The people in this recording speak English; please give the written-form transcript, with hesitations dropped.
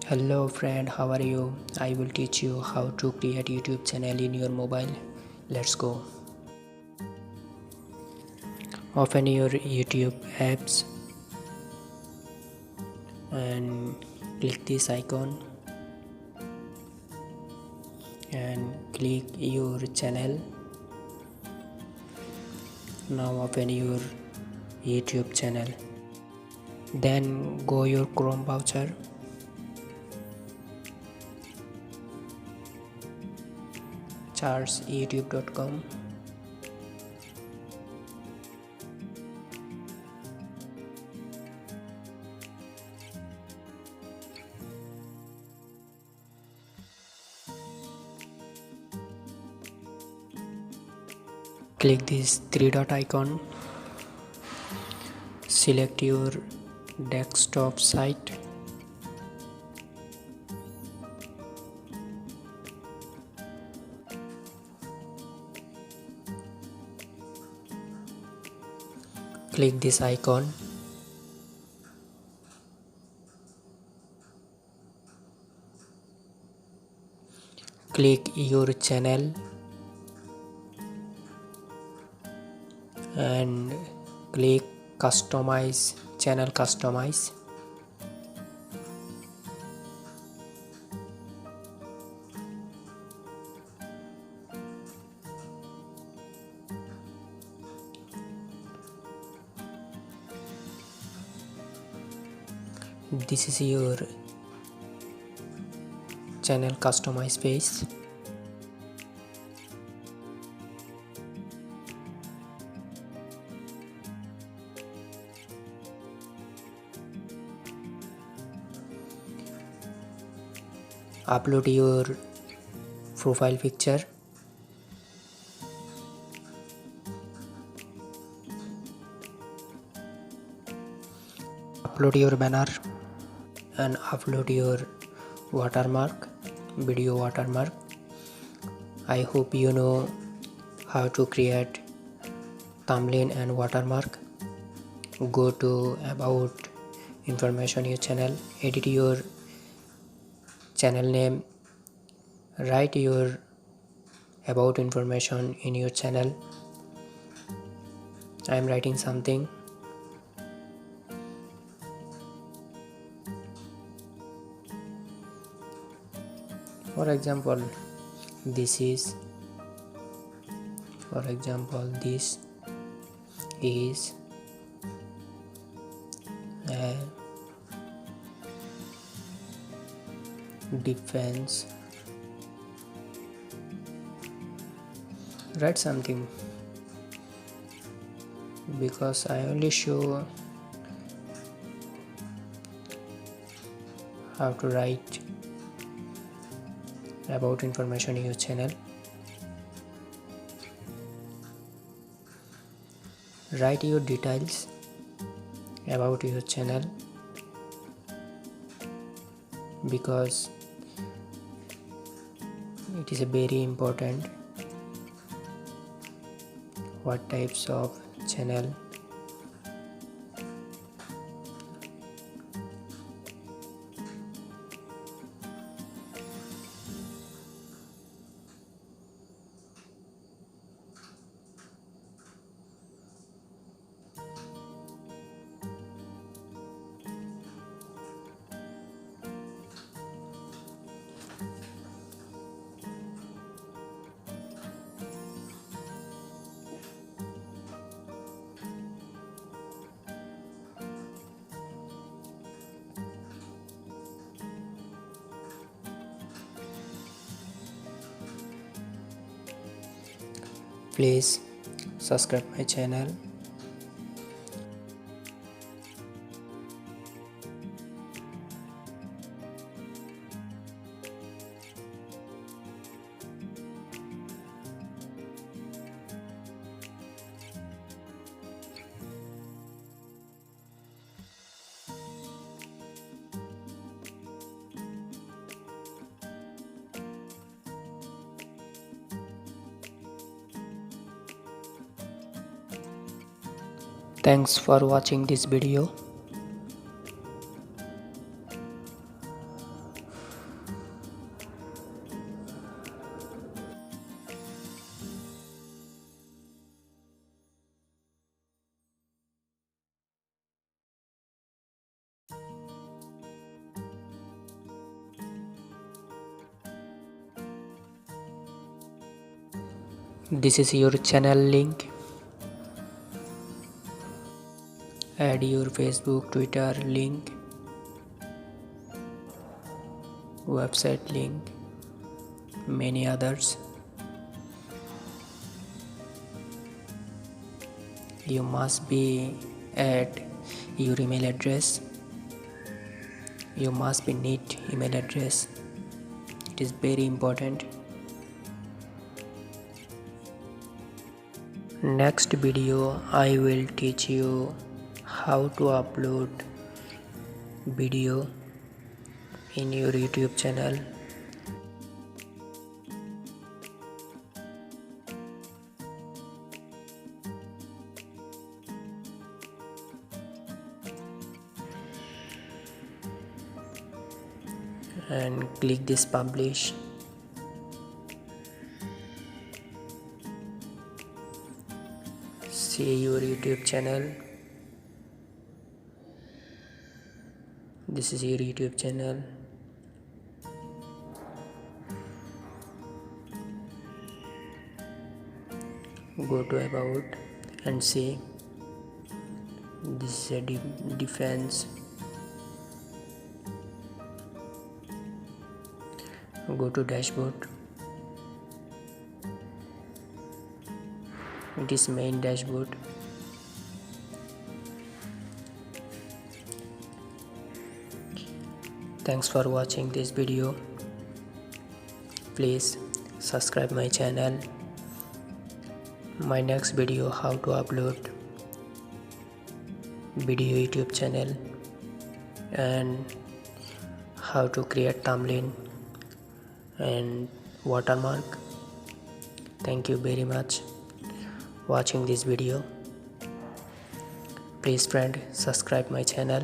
Hello friend, how are you? I will teach you how to create YouTube channel in your mobile. Let's go. Open your YouTube apps and click this icon and click your channel. Now open your YouTube channel. Then go your Chrome browser. Search youtube.com. Click this three dot icon. Select your desktop site. Click this icon. Click your channel and click customize channel customize. This is your channel customize page. Upload your profile picture. Upload your banner and upload your watermark, video watermark. I hope you know how to create thumbnail and watermark. Go to about information your channel, edit your channel name, write your about information in your channel. I am writing something. For example, this is a defense. Write something because I only show how to write about information in your channel. Write your details about your channel because it is a very important what types of channel please subscribe my channel. Thanks for watching this video. This is your channel link. Add your Facebook, Twitter link, website link, many others. You must be add your email address. You must be neat email address. It is very important. Next video I will teach you how to upload video in your YouTube channel. And click this publish. See your YouTube channel. This is your YouTube channel. Go to about and see. This is a defense. Go to dashboard. It is main dashboard. Thanks for watching this video. Please subscribe my channel. My next video, how to upload video YouTube channel and how to create thumbnail and watermark. Thank you very much watching this video. Please friend, subscribe my channel.